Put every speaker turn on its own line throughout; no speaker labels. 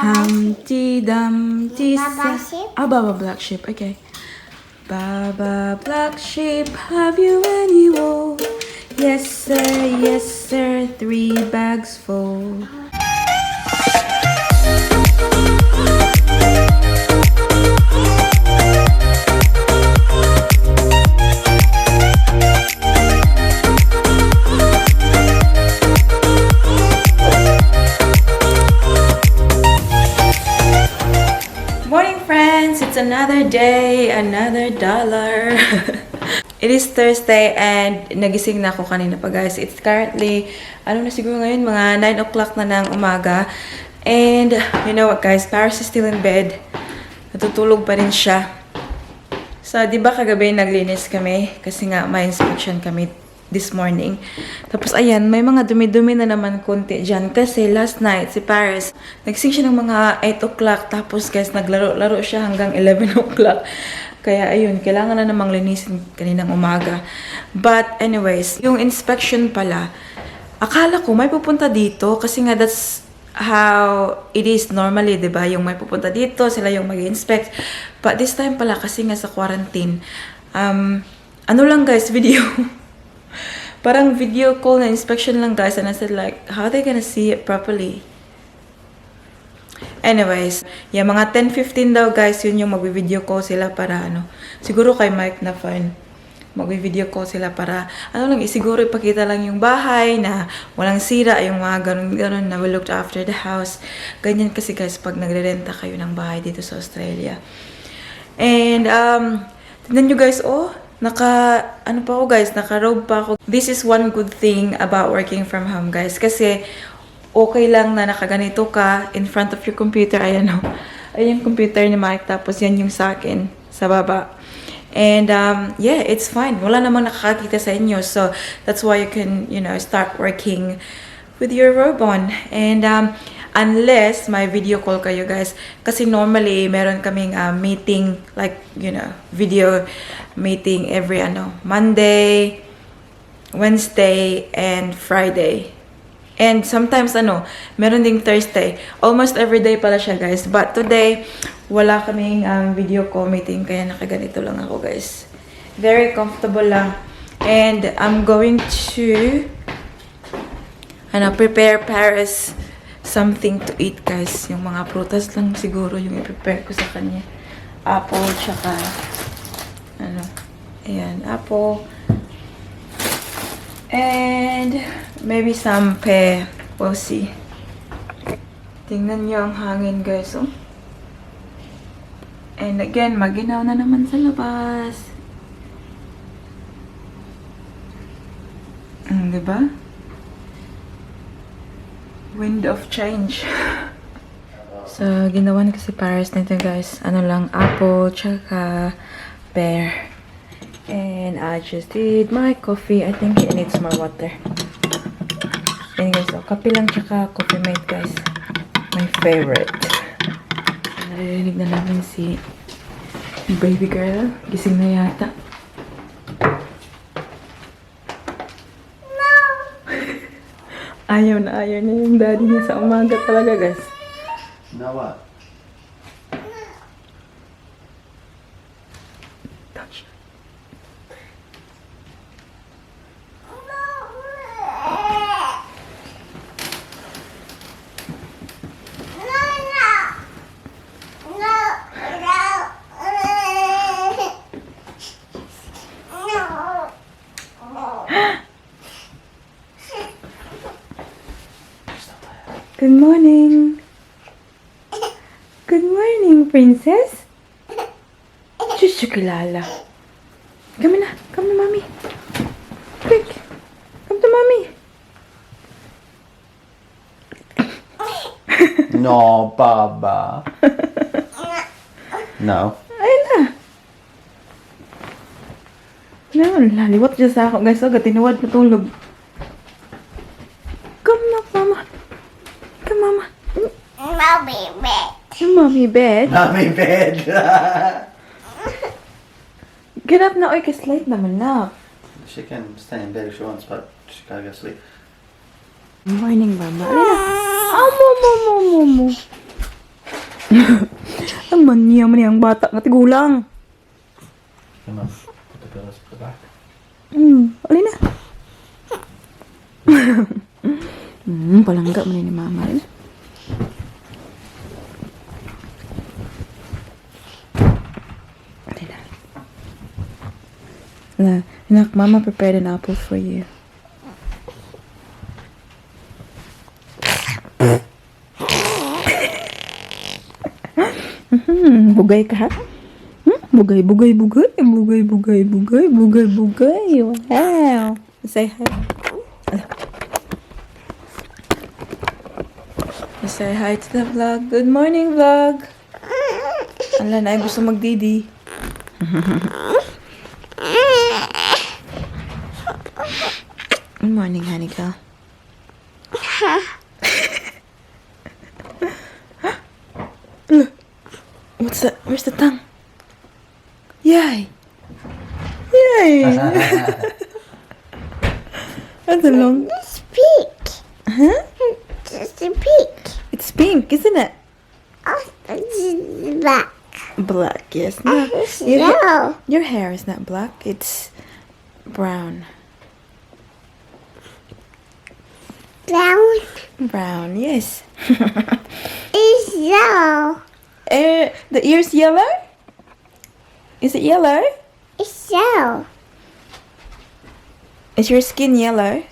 Humpty Dumpty
Baba
sat.
sheep?
Oh, Baba Black Sheep. Okay. Baba Black Sheep, have you any wool? Yes sir, 3 bags full. Morning friends! It's another day, another dollar. It is Thursday and nagising na ako kanina pa guys. It's currently, ano na siguro ngayon, mga 9 o'clock na ng umaga. And you know what guys, Paris is still in bed. Natutulog pa rin siya. So, di ba kagabi naglinis kami? Kasi nga may inspection kami this morning. Tapos ayan, may mga dumi-dumi na naman konti dyan. Kasi last night, si Paris, nagsing siya ng mga 8 o'clock. Tapos guys, naglaro-laro siya hanggang 11 o'clock. Kaya ayun, kailangan na namang linisin kaninang umaga. But anyways, yung inspection pala, akala ko may pupunta dito. Kasi nga that's how it is normally, diba? Yung may pupunta dito, sila yung mag-inspect. But this time pala, kasi nga sa quarantine, ano lang guys, video. Parang video call na inspection lang guys. And I said like, how are they gonna see it properly? Anyways, yeah, mga 10:15 daw guys, yun yung mag-video call sila para ano. Siguro kay Mike na fine. Mag-video call sila para, ano lang, siguro ipakita lang yung bahay na walang sira, yung mga ganun-ganun na we looked after the house. Ganyan kasi guys pag nagre-renta kayo ng bahay dito sa Australia. And, tignan nyo guys, oh, ano pa ako guys, naka-robe pa ako. This is one good thing about working from home guys. Kasi, okay lang na nakaganito ka in front of your computer. Ayan o. Ayan yung computer ni Mike. Tapos yan yung sa akin, sa baba. And, yeah, it's fine. Wala namang nakakakita sa inyo. So, that's why you can, you know, start working with your robe on. And, unless may video call kayo guys. Kasi normally, meron kaming meeting, like, you know, video meeting every, Monday, Wednesday, and Friday. And sometimes, meron ding Thursday. Almost every day pala siya, guys. But today, wala kaming video call meeting. Kaya nakaganito lang ako, guys. Very comfortable lang. And I'm going to, prepare Paris something to eat, guys. Yung mga prutas lang siguro yung i-prepare ko sa kanya. Apple, tsaka, ayan, apple. And maybe some pear. We'll see. Tingnan nyo ang hangin, guys. Oh. And again, maginaw na naman sa labas. Diba? Wind of change. So, ginawa na kasi Paris nito, guys. Ano lang, apple, tsaka pear. And I just did my coffee. I think it needs more water. And guys, so, kape lang tsaka coffee mate, guys. My favorite. Naririnig na namin si baby girl. Gising na yata. No! ayaw na yung daddy niya sa umaga talaga, guys.
Now what?
Touch. Good morning. Good morning, princess. Diyos siya kilala. Come na, mommy. Quick. Come to mommy.
No, Baba. No.
Ayun na. Laliwat siya sa ako. Guys, agad tinuwad matulog. Come na, mama. Come, mama.
Mommy bed.
Mommy bed.
Mommy bed.
Get up na, oy, kasi late naman na.
She can stay in bed if she wants, but she can't go to sleep.
Morning, mama. Alina. Mo. Ang manya man yung bata nga tigulang.
Come on, put the pillows at the back.
Alin na? Palangga man ni mama rin. Alin na? Anak, mama prepared an apple for you. Bugay ka ha? Bugay. Wow. Say hi. Say hi to the vlog. Good morning, vlog. Ala na, gusto magdidi. Good morning, honey girl. Look. What's that? Where's the tongue? Yay! That's a long...
It's pink.
Huh?
It's pink.
It's pink, isn't it?
Oh, it's black.
Black, yes. No,
It's yellow.
your hair is not black. It's brown.
Brown.
Brown, yes.
It's yellow.
The ear's yellow? Is it yellow?
It's yellow.
Is your skin yellow?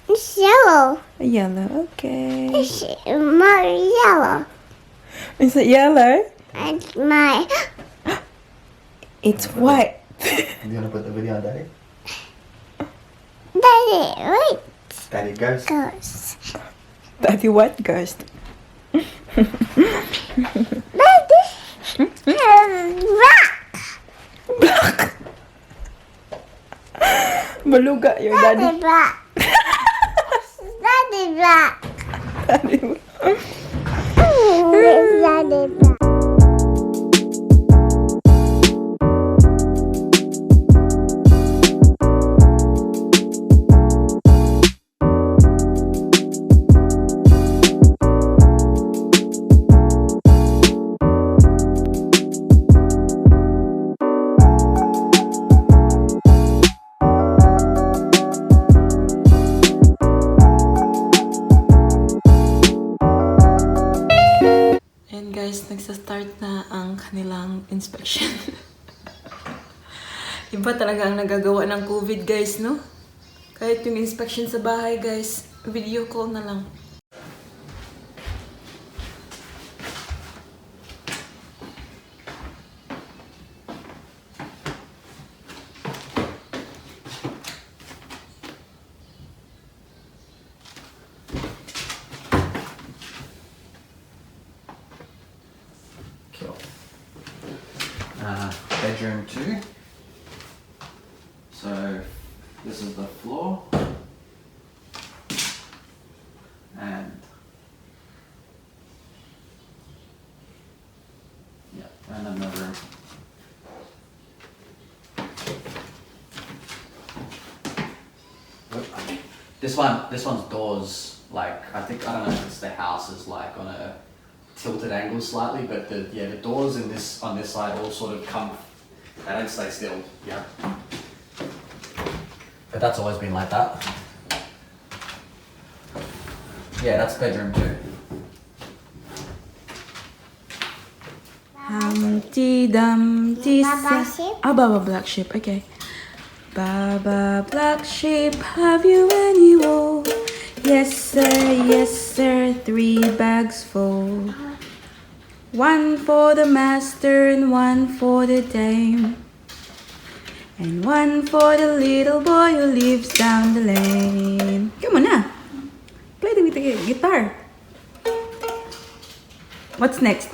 It's yellow.
Yellow, okay.
It's more yellow.
Is it yellow?
And my
It's white.
You gonna put the video on Daddy?
daddy, wait,
Daddy goes.
goes.
Daddy what ghost?
Daddy, black.
Maluga, your
Daddy
daddy.
black. Daddy black.
Daddy.
Daddy black.
And guys, nagsa-start na ang kanilang inspection. Iba talaga ang nagagawa ng COVID, guys, no? Kahit yung inspection sa bahay, guys, video call na lang.
Cool. Bedroom 2. So this is the floor. And yeah, and another room. This one's doors, like I don't know if it's the house is like on a tilted angle slightly, but the doors in this on this side all sort of come, they don't stay still, yeah. But that's always been like that. Yeah, that's bedroom 2.
Humpty Dumpty
Baba
sat...
sheep?
Baba Black Sheep, okay. Baba Black Sheep, have you any wool? Yes sir, 3 bags full. 1 for the master and 1 for the dame. And 1 for the little boy who lives down the lane. Come on na. Play with the guitar. What's next?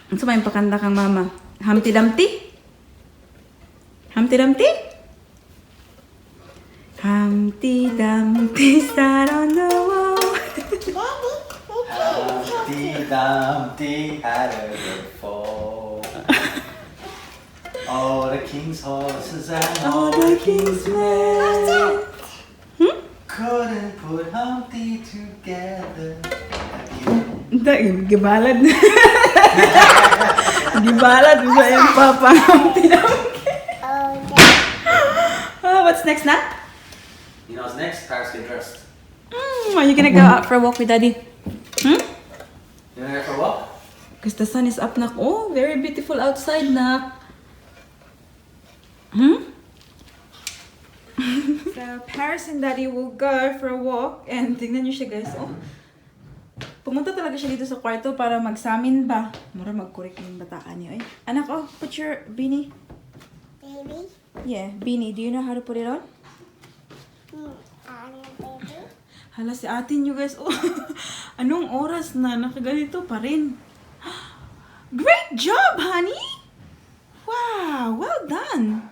Ano sa may pakanta kang mama? Humpty Dumpty? Humpty Dumpty? Humpty Dumpty sat on the wall.
Humpty Dumpty had a good fall. All the king's horses and all the king's men couldn't put Humpty together again.
Hindi, gibalad. Gibalad mo sa iyong papa.
Oh, that.
What's next na?
You know what's next? Paris get dressed.
Are you gonna go out for a walk with daddy?
You wanna go for a walk?
Because the sun is up na. Oh, very beautiful outside na. So, Paris and daddy will go for a walk. And tingnan nyo siya guys. Oh. Pumunta talaga siya dito sa kwarto para magsamin ba. Mura magkurik yung bataan niyo eh. Anak, oh, put your beanie.
Baby.
Yeah, beanie. Do you know how to put it on?
Baby.
Hala si atin nyo guys. Oh, anong oras na? Nakaganito pa rin. Great job, honey! Wow, well done.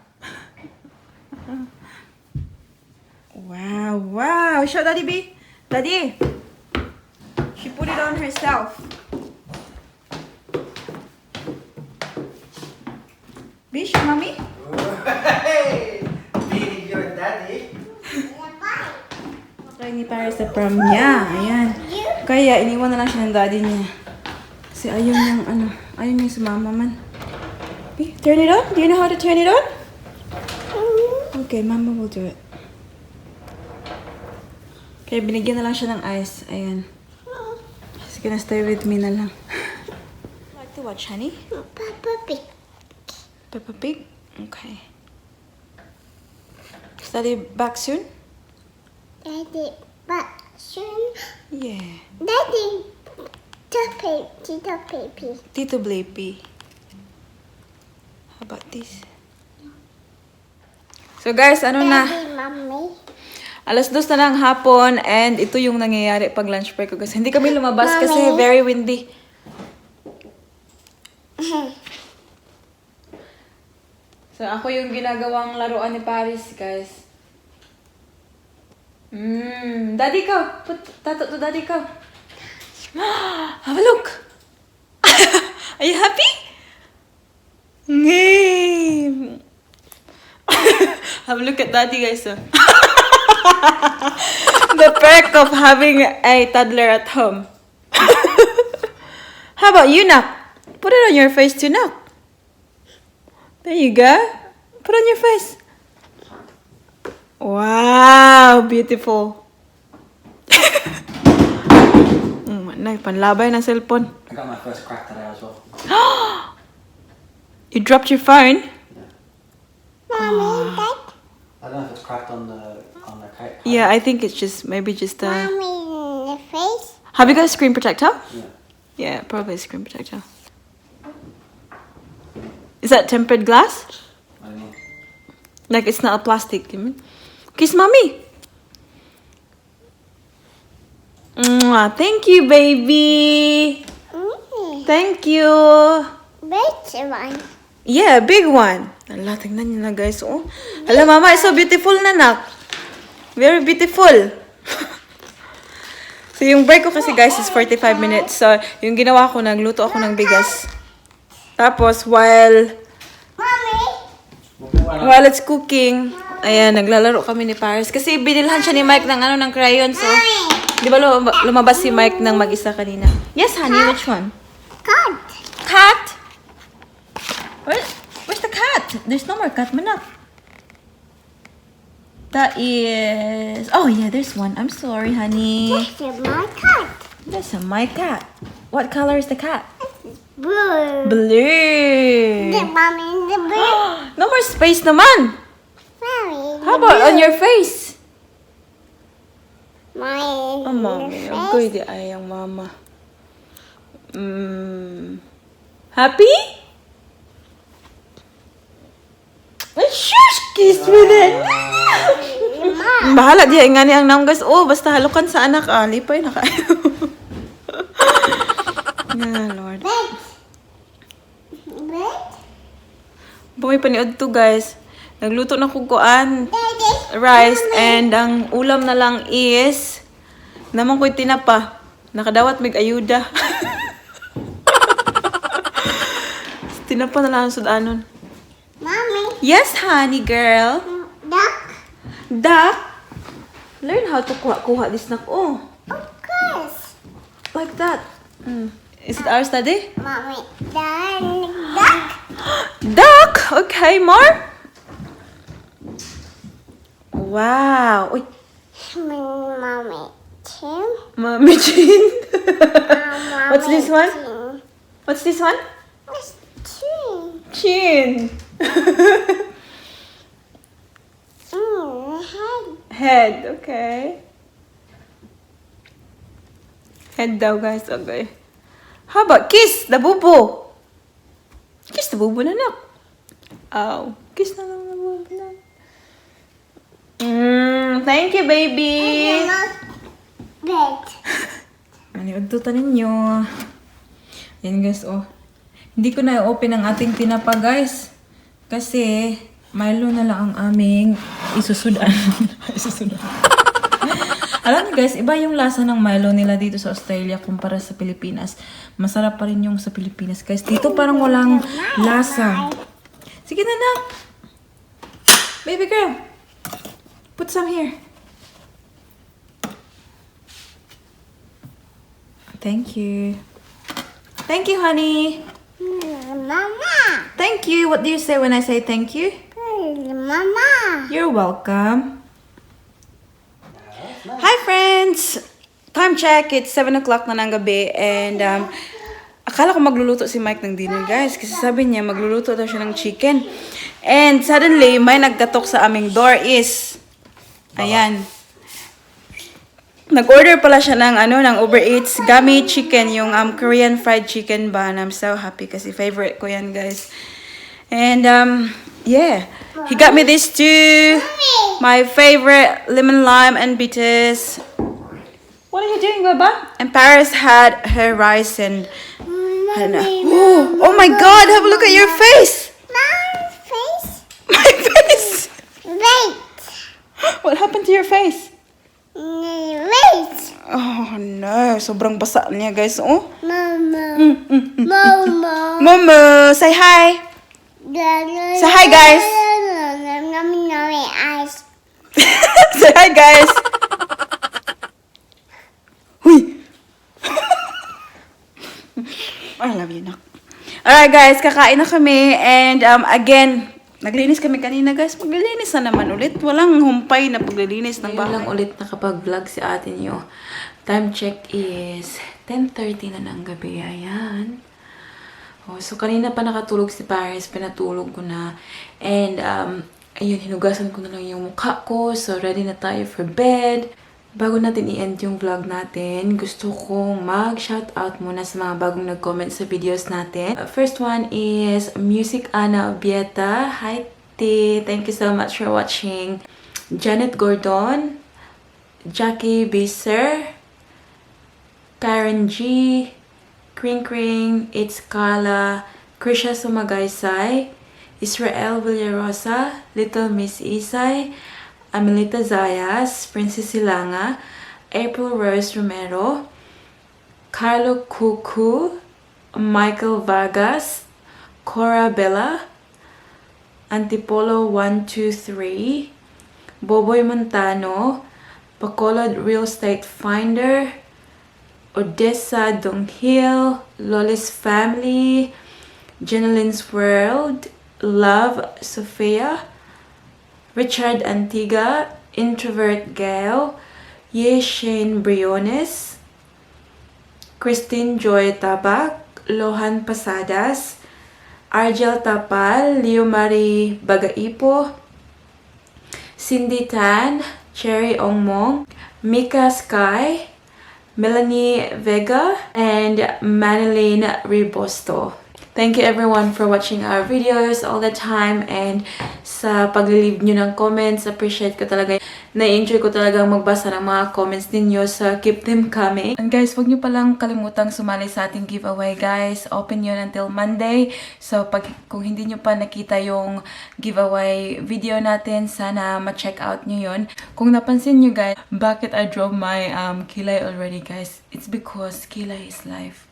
Wow. Show Daddy B. Daddy. She put it on herself. B, show mommy.
Hey! Beating your daddy.
Try ni Paris sa prom niya. Ayan. Kaya iniwan na lang siya ng daddy niya. Kasi ayaw niyang ayaw niyang sumama man. B, turn it on. Do you know how to turn it on? Okay, mama will do it. Kaya binigyan na lang siya ng ice. Ayan. She's gonna stay with me na lang. Like to watch, honey?
Papa Pig.
Peppa Pig? Okay. Is Daddy back soon?
Daddy, but soon.
Yeah.
Daddy, Tito Baby.
Tito Blapey. How about this? So guys, ano na?
Daddy, Mommy.
2:00 na ng hapon and ito yung nangyayari pag lunch break ko. Kasi hindi kami lumabas kasi
Mommy.
very windy. So ako yung ginagawang laruan ni Paris, guys. Daddy ka. Put tato to daddy ka. Have a look. Are you happy? Ngayong. Have a look at daddy, guys. Oh. The perk of having a toddler at home. How about you, Nak? Put it on your face too, Nak. There you go. Put on your face. Wow, beautiful. Panlabay ng cellphone.
I got my first crack today as well.
You dropped your phone?
Mommy, Dad.
I don't know if it's cracked on the cake.
Yeah, I think it's just maybe just
Mommy in the face.
Have you got a screen protector?
Yeah.
Yeah, probably a screen protector. Is that tempered glass?
I don't know.
Like it's not a plastic, you mean? Kiss mommy. Mwah, thank you, baby. Thank you.
Which one?
Yeah, big one. Ala, tingnan niyo na guys. Oh. Ala, mama, it's so beautiful na nak. Very beautiful. So, yung break ko kasi guys is 45 minutes. So, yung ginawa ko, nagluto ako ng bigas. Tapos, while it's cooking, ayan, naglalaro kami ni Paris. Kasi binilhan siya ni Mike ng ng crayon. So, di ba lumabas si Mike ng mag-isa kanina? Yes, honey, which one?
Cat.
Cat? Where's the cat? There's no more cat, manak. That is... Oh, yeah, there's one. I'm sorry, honey.
This is my cat.
That's my cat. What color is the cat?
Blue.
Blue.
The mommy in the blue.
No more space naman.
Mommy.
How about on your face?
My
Oh, mommy. Ang good ay ang mama. Happy? Ay, shush! Kiss me then. Bahala diya nga ni ang naong guys. Oh, basta halukan sa anak. Lipay na kayo. Lord. Bumay paniod to guys. Nagluto na kukuan. Rice. And ang ulam na lang is naman ko'y tinapa. Nakadawat mig ayuda. Tinapa na lang ang sudanon.
Mommy.
Yes, honey girl.
Duck.
Duck. Learn how to kuha this nak. Oh,
Of course.
like that. Is it our study?
Mommy, duck.
Duck! Okay, more? Wow! Uy,
Mommy, Tim.
Mommy Jean. What's this one?
Tim.
What's this one?
What's Tim?
Chin.
Head.
Head, okay. Head daw, guys. Okay. How about kiss the bubo? Kiss the bubo na nak. Oh, kiss na lang the bubo na. Thank you, baby.
Bed.
Ano, ugtutan ninyo. Yan, guys, oh. Hindi ko na i-open ang ating tinapa, guys. Kasi, Milo na lang ang aming isusudan. Isusudan. Alam niyo, guys, iba yung lasa ng Milo nila dito sa Australia kumpara sa Pilipinas. Masarap pa rin yung sa Pilipinas, guys. Dito parang walang lasa. Sige na, nak. Baby girl. Put some here. Thank you. Thank you, honey.
Mama.
Thank you. What do you say when I say thank you?
Mama.
You're welcome. Hi, friends! Time check. It's 7 o'clock na ng gabi. And, akala ko magluluto si Mike ng dinner, guys. Kasi sabi niya, magluluto daw siya ng chicken. And, suddenly, may nagkatok sa aming door is... Ayan. Nag-order pala siya ng, ng Uber Eats gummy chicken. Yung Korean fried chicken ba. And I'm so happy kasi favorite ko yan, guys. And, yeah. He got me this too. My favorite lemon lime and bitters. What are you doing, Baba? And Paris had her rice and... Oh my God! Have a look at your face!
My face.
My face!
Wait.
What happened to your face?
Wait.
Oh no! Sobrang basa niya, guys. Oh.
Mama. Mama.
Mama, say hi. Say hi, guys.
Eyes.
Say hi, guys. Huy. I love you, nak. Alright, guys. Kakain na kami. And, again, naglinis kami kanina, guys. Paglilinis na naman ulit. Walang humpay na paglilinis ng bahay. Lang ulit nakapag-vlog si ate niyo. Time check is 10:30 na ng gabi. Ayan. Oh, so, kanina pa nakatulog si Paris. Pinatulog ko na. And, ayun, hinugasan ko na lang yung mukha ko. So, ready na tayo for bed. Bago natin i-end yung vlog natin, gusto kong mag-shoutout muna sa mga bagong nag-comment sa videos natin. First one is Music Ana Obieta. Hi, T. Thank you so much for watching. Janet Gordon. Jackie Biser. Karen G. Kring Kring. It's Kala. Krisha Sumagaysay. Israel Villarosa, Little Miss Isay, Amelita Zayas, Princess Silanga, April Rose Romero, Carlo Cucu, Michael Vargas, Cora Bella, Antipolo 123, Boboy Montano, Bacolod Real Estate Finder, Odessa Donghil, Lola's Family, Jeneline's World, Love Sophia, Richard Antiga, Introvert Gail, Ye Shane Briones, Christine Joy Tabak, Lohan Pasadas, Argel Tapal, Leo Marie Bagaipo, Cindy Tan, Cherry Ongmong, Mika Sky, Melanie Vega, and Manilene Ribosto. Thank you everyone for watching our videos all the time and sa pag-leave nyo ng comments. Appreciate ko talaga. Na-enjoy ko talaga magbasa ng mga comments ninyo. So, keep them coming. And guys, huwag nyo palang kalimutang sumali sa ating giveaway, guys. Open yun until Monday. So, kung hindi nyo pa nakita yung giveaway video natin, sana ma-check out nyo yun. Kung napansin nyo, guys, bakit I draw my kilay already, guys? It's because kilay is life.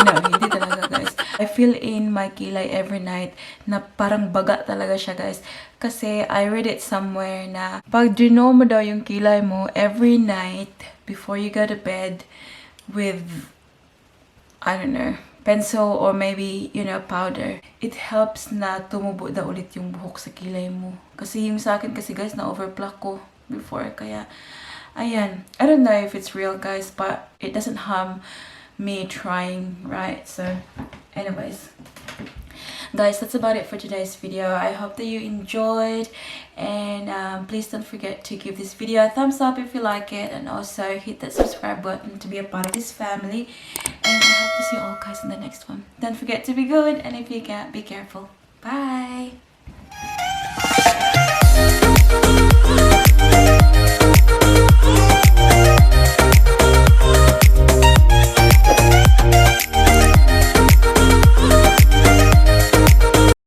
No, hindi talaga, guys. I fill in my kilay every night na parang baga talaga siya, guys. Kasi I read it somewhere na pag draw mo daw yung kilay mo every night before you go to bed with I don't know, pencil or maybe, you know, powder. It helps na tumubo daw ulit yung buhok sa kilay mo. Kasi yung sa akin kasi guys, na-overpluck ko before. Kaya, ayan. I don't know if it's real guys, but it doesn't harm me trying, right? So, anyways. Guys, that's about it for today's video. I hope that you enjoyed, and please don't forget to give this video a thumbs up if you like it, and also hit that subscribe button to be a part of this family. And I hope to see you all guys in the next one. Don't forget to be good, and if you can't, be careful. Bye!